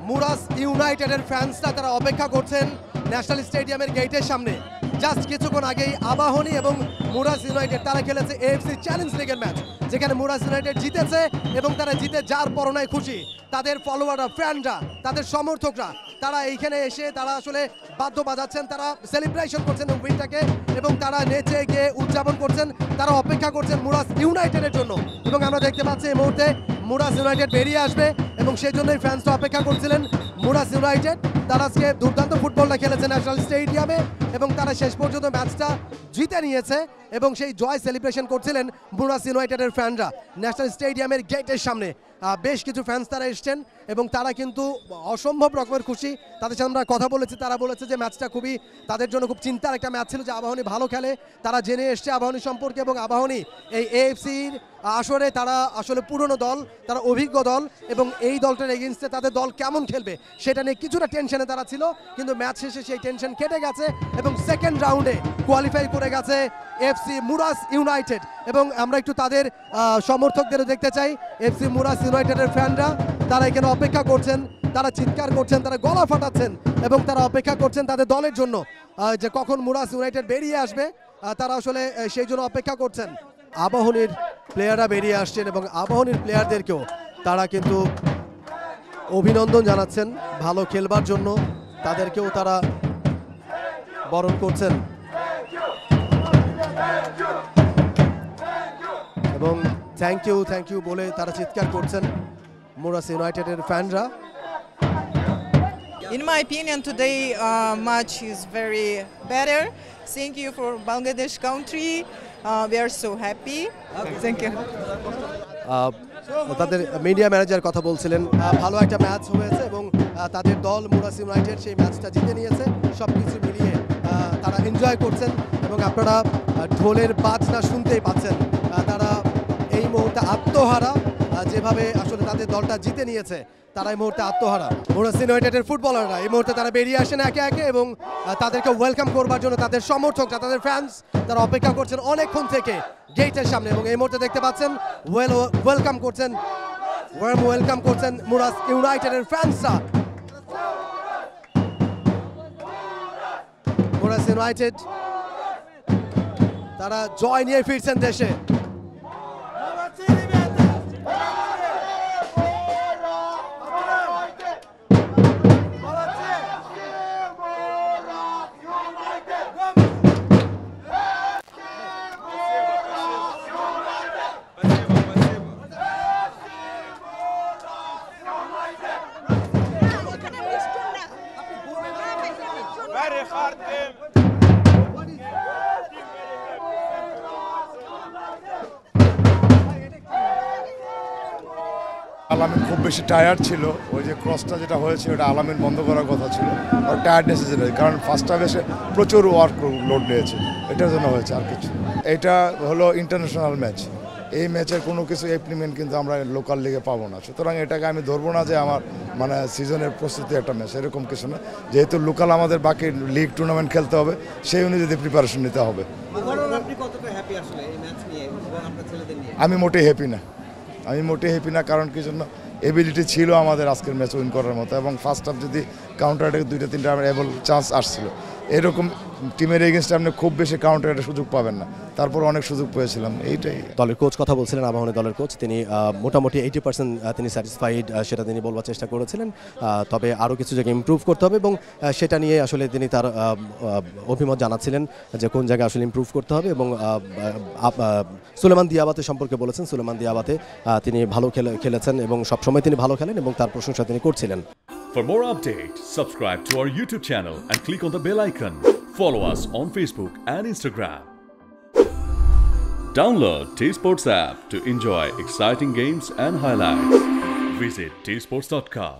মুরাস ইউনাইটেডের ফ্যান্সরা তারা অপেক্ষা করছেন ন্যাশনাল স্টেডিয়ামের গেটের সামনে। জাস্ট কিছুক্ষণ আগেই আবাহনী এবং মুরাস ইউনাইটেড তারা খেলেছে এএফসি চ্যালেঞ্জ লিগের ম্যাচ, যেখানে মুরাস ইউনাইটেড জিতেছে এবং তারা জিতে যার পরনায় খুশি। তাদের ফলোয়াররা, ফ্যানরা, তাদের সমর্থকরা তারা এইখানে এসে তারা আসলে বাদ্য বাজাচ্ছেন, তারা সেলিব্রেশন করছেন উইনটাকে এবং তারা নেচে গিয়ে উদযাপন করছেন। তারা অপেক্ষা করছেন মুরাস ইউনাইটেডের জন্য এবং আমরা দেখতে পাচ্ছি এই মুহূর্তে মুরাস ইউনাইটেড বেরিয়ে আসবে এবং সেই জন্যই ফ্যান্সরা অপেক্ষা করছিলেন। মুরাস ইউনাইটেড তারা আজকে দুর্দান্ত ফুটবলটা খেলেছে ন্যাশনাল স্টেডিয়ামে এবং তারা শেষ পর্যন্ত ম্যাচটা জিতে নিয়েছে এবং সেই জয় সেলিব্রেশন করছিলেন মুরাস ইউনাইটেডের ফ্যানরা ন্যাশনাল স্টেডিয়ামের গেটের সামনে। বেশ কিছু ফ্যান্স তারা এসছেন এবং তারা কিন্তু অসম্ভব রকমের খুশি। তাদের সাথে আমরা কথা বলেছি, তারা বলেছে যে ম্যাচটা খুবই তাদের জন্য খুব চিন্তার একটা ম্যাচ ছিল, যে আবাহনী ভালো খেলে। তারা জেনে এসছে আবাহনী সম্পর্কে এবং আবাহনী এই এএফসির আসরে তারা আসলে পুরনো দল, তারা অভিজ্ঞ দল এবং এই দলটার এগেনস্টে তাদের দল কেমন খেলবে সেটা নিয়ে কিছুটা টেনশনে তারা ছিল, কিন্তু ম্যাচ শেষে সেই টেনশন কেটে গেছে এবং সেকেন্ড রাউন্ডে কোয়ালিফাই করে গেছে এফসি মুরাস ইউনাইটেড। এবং আমরা একটু তাদের সমর্থকদেরও দেখতে চাই। এফসি মুরাস ইউনাইটেডের ফ্যানরা তারা এখানে অপেক্ষা করছেন, তারা চিৎকার করছেন, তারা গলা ফাটাচ্ছেন এবং তারা অপেক্ষা করছেন তাদের দলের জন্য যে কখন মুরাস ইউনাইটেড বেরিয়ে আসবে। তারা আসলে সেই জন্য অপেক্ষা করছেন। আবাহনীর প্লেয়াররা বেরিয়ে আসছেন এবং আবাহনীর প্লেয়ারদেরকেও তারা কিন্তু অভিনন্দন জানাচ্ছেন ভালো খেলবার জন্য, তাদেরকেও তারা বরণ করছেন এবং থ্যাংক ইউ বলে তারা চিৎকার করছেন মুরাস ইউনাইটেডের ফ্যানরা। In my opinion, today match is very better. Thank you for Bangladesh country. We are so happy. Thank you. তাদের মিডিয়া ম্যানেজার কথা বলছিলেন, ভালো একটা ম্যাচ হয়েছে এবং তাদের দল মুরাস ইউনাইটেড সেই ম্যাচটা জিতে নিয়েছে। সব কিছু মিলিয়ে তারা এনজয় করছেন এবং আপনারা ঢোলের বাজনা শুনতেই পাচ্ছেন। তারা এই মুহূর্তে আত্মহারা, যেভাবে আসলে তাদের দলটা জিতে নিয়েছে তারা এই মুহূর্তে আত্মহারা। মুরাস ইউনাইটেডের ফুটবলাররা এই মুহূর্তে তারা বেরিয়ে আসেন একে একে এবং তাদেরকে ওয়েলকাম করবার জন্য তাদের সমর্থকরা, তাদের ফ্যান্স তারা অপেক্ষা করছেন অনেকক্ষণ থেকে গেটের সামনে এবং এই মুহূর্তে দেখতে পাচ্ছেন ওয়েলকাম করছেন মুরাস ইউনাইটেডের ফ্যান্সরা। মুরাস ইউনাইটেড তারা জয় নিয়ে ফিরছেন দেশে। আলামিন খুব বেশি টায়ার্ড ছিল, ওই যে ক্রসটা যেটা হয়েছে ওটা আলামিন বন্ধ করার কথা ছিল, আর টায়ার্ডনেস এসেছিল কারণ ফার্স্ট হাফে এসে প্রচুর ওয়ার্ক লোড নিয়েছে, এটার জন্য হয়েছে আর কিছু। এটা হলো ইন্টারন্যাশনাল ম্যাচ, এই ম্যাচের কোনো কিছু এপ্লিমেন্ট কিন্তু আমরা লোকাল লিগে পাবো না, সুতরাং এটাকে আমি ধরবো না যে আমার মানে সিজনের প্রস্তুতি একটা ম্যাচ, এরকম কিছু না। যেহেতু লোকাল আমাদের বাকি লিগ টুর্নামেন্ট খেলতে হবে, সেই অনুযায়ী প্রিপারেশন নিতে হবে। আমি মোটেই হ্যাপি না, কারণ কি জন্য এবিলিটি ছিল আমাদের আজকের ম্যাচ উইন করার মতো এবং ফার্স্ট হাফ যদি কাউন্টার দুইটা তিনটা এবল চান্স আসছিল, এরকম টিমের এগেনস্টে আপনি খুব বেশি কাউন্টার সুযোগ পাবেন না, তারপর অনেক সুযোগ পেয়েছিলাম। এইটাই দলের কোচ কথা বলছিলেন, আবাহনী দলের কোচ, তিনি মোটামুটি 80% তিনি স্যাটিসফাইড, সেটা তিনি বলবার চেষ্টা করেছিলেন। তবে আরও কিছু জায়গায় ইমপ্রুভ করতে হবে এবং সেটা নিয়ে আসলে তিনি তার অভিমত জানাচ্ছিলেন যে কোন জায়গায় আসলে ইমপ্রুভ করতে হবে এবং সুলেমান দিয়াবাতে সম্পর্কে বলেছেন। সুলেমান দিয়াবাতে তিনি ভালো খেলেছেন এবং সবসময় তিনি ভালো খেলেন এবং তার প্রশংসা তিনি করছিলেন। For more updates, subscribe to our YouTube channel and click on the bell icon. Follow us on Facebook and Instagram. Download T-Sports app to enjoy exciting games and highlights. Visit tsports.com.